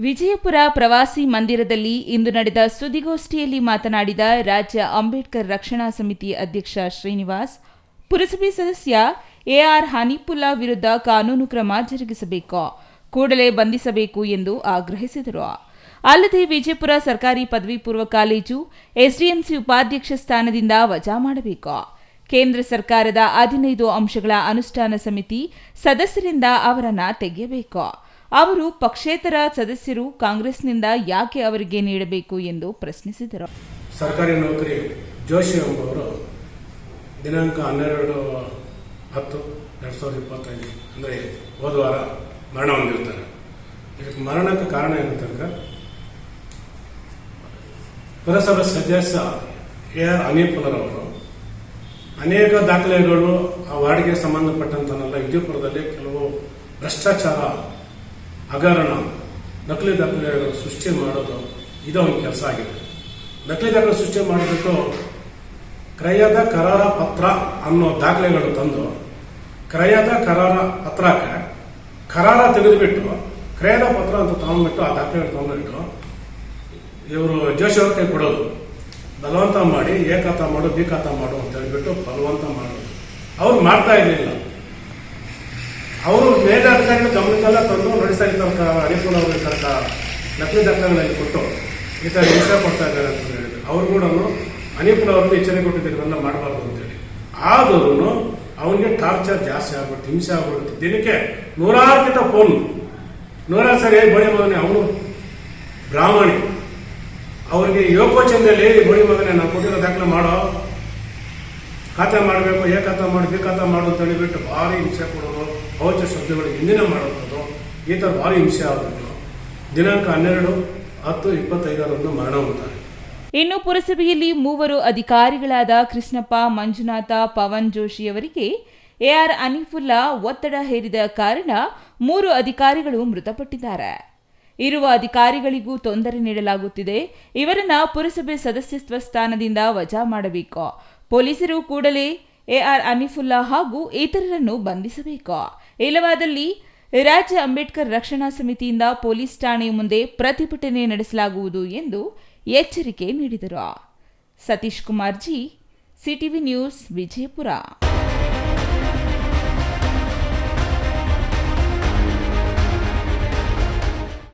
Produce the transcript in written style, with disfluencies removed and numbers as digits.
ವಿಜಯಪುರ ಪ್ರವಾಸಿ ಮಂದಿರದಲ್ಲಿ ಇಂದು ನಡೆದ ಸುದ್ದಿಗೋಷ್ಠಿಯಲ್ಲಿ ಮಾತನಾಡಿದ ರಾಜ್ಯ ಅಂಬೇಡ್ಕರ್ ರಕ್ಷಣಾ ಸಮಿತಿ ಅಧ್ಯಕ್ಷ ಶ್ರೀನಿವಾಸ್, ಪುರಸಭೆ ಸದಸ್ಯ ಎಆರ್ ಹನೀಫುಲ್ಲಾ ವಿರುದ್ಧ ಕಾನೂನು ಕ್ರಮ ಜರುಗಿಸಬೇಕು, ಕೂಡಲೇ ಬಂಧಿಸಬೇಕು ಎಂದು ಆಗ್ರಹಿಸಿದರು. ಅಲ್ಲದೆ ವಿಜಯಪುರ ಸರ್ಕಾರಿ ಪದವಿ ಪೂರ್ವ ಕಾಲೇಜು ಎಸ್ಡಿಎಂಸಿ ಉಪಾಧ್ಯಕ್ಷ ಸ್ಥಾನದಿಂದ ವಜಾ ಮಾಡಬೇಕು, ಕೇಂದ್ರ ಸರ್ಕಾರದ 15 ಅಂಶಗಳ ಅನುಷ್ಠಾನ ಸಮಿತಿ ಸದಸ್ಯರಿಂದ ಅವರನ್ನು ತೆಗೆಯಬೇಕು, ಅವರು ಪಕ್ಷೇತರ ಸದಸ್ಯರು ಕಾಂಗ್ರೆಸ್ನಿಂದ ಯಾಕೆ ಅವರಿಗೆ ನೀಡಬೇಕು ಎಂದು ಪ್ರಶ್ನಿಸಿದರು. ಸರ್ಕಾರಿ ನೌಕರಿ ಜೋಶಿ ಎಂಬುವರು ದಿನಾಂಕ 12/10/2025 ಅಂದರೆ ಹೋದ ವಾರ ಮರಣ ಹೊಂದಿರ್ತಾರೆ. ಇದಕ್ಕೆ ಮರಣಕ್ಕೆ ಕಾರಣ ಏನಂತಂದ್ರೆ ಪುರಸಭೆ ಸದಸ್ಯ ಎಆರ್ ಹನೀಫುಲ್ಲಾರವರು ಅನೇಕ ದಾಖಲೆಗಳು ಆ ವಾರ್ಡ್ಗೆ ಸಂಬಂಧಪಟ್ಟಂತನೆಲ್ಲ ವಿಜಯಪುರದಲ್ಲಿ ಕೆಲವು ಭ್ರಷ್ಟಾಚಾರ, ಹಗರಣ, ನಕಲಿ ದಾಖಲೆಗಳು ಸೃಷ್ಟಿ ಮಾಡೋದು ಇದು ಒಂದು ಕೆಲಸ ಆಗಿದೆ. ನಕಲಿ ದಾಖಲೆ ಸೃಷ್ಟಿ ಮಾಡಿಬಿಟ್ಟು ಕ್ರಯದ ಕರಾರ ಪತ್ರ ಅನ್ನೋ ದಾಖಲೆಗಳು ತಂದು ಕ್ರಯದ ಕರಾರ ಪತ್ರಕ್ಕೆ ಕರಾರ ತೆಗೆದುಬಿಟ್ಟು ಕ್ರಯದ ಪತ್ರ ಅಂತ ತಗೊಂಡ್ಬಿಟ್ಟು ಆ ದಾಖಲೆಗಳು ತಗೊಂಡ್ಬಿಟ್ಟು ಇವರು ಜೋಶಿ ಅವ್ರ ಕೈ ಕೊಡೋದು, ಬಲವಂತ ಮಾಡಿ ಎ ಖಾತಾ ಮಾಡು ಬಿ ಖಾತಾ ಮಾಡು ಅಂತ ಹೇಳ್ಬಿಟ್ಟು ಬಲವಂತ ಮಾಡೋದು. ಅವ್ರು ಮಾಡ್ತಾ ಇರಲಿಲ್ಲ. ಅವರು ಮೇಲೆ ಅಧಿಕಾರಿಗಳು ಗಮನಕ್ಕೆಲ್ಲ ತಂದು ನಡೆಸ್ತಾ ಇರ್ತಾರೆ. ಹನೀಫುಲ್ಲಾ ಅವರು ತನಕ ನಕಲಿ ದಾಖಲೆಗಳಲ್ಲಿ ಕೊಟ್ಟು ಈ ಥರ ಹಿಂಸೆ ಕೊಡ್ತಾ ಇದ್ದಾರೆ ಅಂತ ಹೇಳಿದ್ರು. ಅವ್ರು ಕೂಡ ಹನೀಫುಲ್ಲಾ ಅವ್ರಿಗೆ ಎಚ್ಚರಿಕೆ ಕೊಟ್ಟಿದ್ದಾರೆ ಇವೆಲ್ಲ ಮಾಡಬಾರ್ದು ಅಂತೇಳಿ. ಆದ್ರೂ ಅವನಿಗೆ ಟಾರ್ಚರ್ ಜಾಸ್ತಿ ಆಗ್ಬಿಟ್ಟು ಹಿಂಸೆ ಆಗ್ಬಿಡುತ್ತೆ. ದಿನಕ್ಕೆ 100ಕ್ಕಿಂತ ಫೋನ್ 100 ಸರಿ ಬೋಳಿ ಮಗನೇ, ಅವನು ಬ್ರಾಹ್ಮಣಿ, ಅವ್ರಿಗೆ ಯೋಕೋಚನದಲ್ಲಿ ಬೋಳಿ ಮಗನೇ ನಾವು ಕೊಟ್ಟಿರೋ ದಾಖಲೆ ಮಾಡೋ, ಖಾತೆ ಮಾಡಬೇಕು, ಎ ಖಾತಾ ಮಾಡಿ ಬಿ ಖಾತಾ ಮಾಡು ಅಂತ ಹೇಳಿಬಿಟ್ಟು ಭಾರಿ ಹಿಂಸೆ ಕೊಡೋದು, ಅವಾಚ್ಯ ಶಬ್ದಗಳಿಗೆ ಹಿಂದಿನ ಮಾಡುವಂಥದ್ದು, ಈ ಥರ ಭಾರಿ ಹಿಂಸೆ ಆಗೋದು. ದಿನಾಂಕ 12/10/25 ಮರಣ ಹೊಂದುತ್ತಾರೆ. ಇನ್ನು ಪುರಸಭೆಯಲ್ಲಿ 3 ಅಧಿಕಾರಿಗಳಾದ ಕೃಷ್ಣಪ್ಪ, ಮಂಜುನಾಥ, ಪವನ್ ಜೋಶಿಯವರಿಗೆ ಎಆರ್ ಹನೀಫುಲ್ಲಾ ಒತ್ತಡ ಹೇರಿದ ಕಾರಣ 3 ಅಧಿಕಾರಿಗಳು ಮೃತಪಟ್ಟಿದ್ದಾರೆ. ಇರುವ ಅಧಿಕಾರಿಗಳಿಗೂ ತೊಂದರೆ ನೀಡಲಾಗುತ್ತಿದೆ, ಇವರನ್ನ ಪುರಸಭೆ ಸದಸ್ಯತ್ವ ಸ್ಥಾನದಿಂದ ವಜಾ ಮಾಡಬೇಕು, ಪೊಲೀಸರು ಕೂಡಲೇ ಎಆರ್ ಹನೀಫುಲ್ಲಾ ಹಾಗೂ ಇತರರನ್ನು ಬಂಧಿಸಬೇಕು, ಇಲ್ಲವಾದಲ್ಲಿ ರಾಜ್ಯ ಅಂಬೇಡ್ಕರ್ ರಕ್ಷಣಾ ಸಮಿತಿಯಿಂದ ಪೊಲೀಸ್ ಠಾಣೆಯ ಮುಂದೆ ಪ್ರತಿಭಟನೆ ನಡೆಸಲಾಗುವುದು ಎಂದು ಎಚ್ಚರಿಕೆ ನೀಡಿದರು. Satish Kumar G, CTV news, Vijayapura.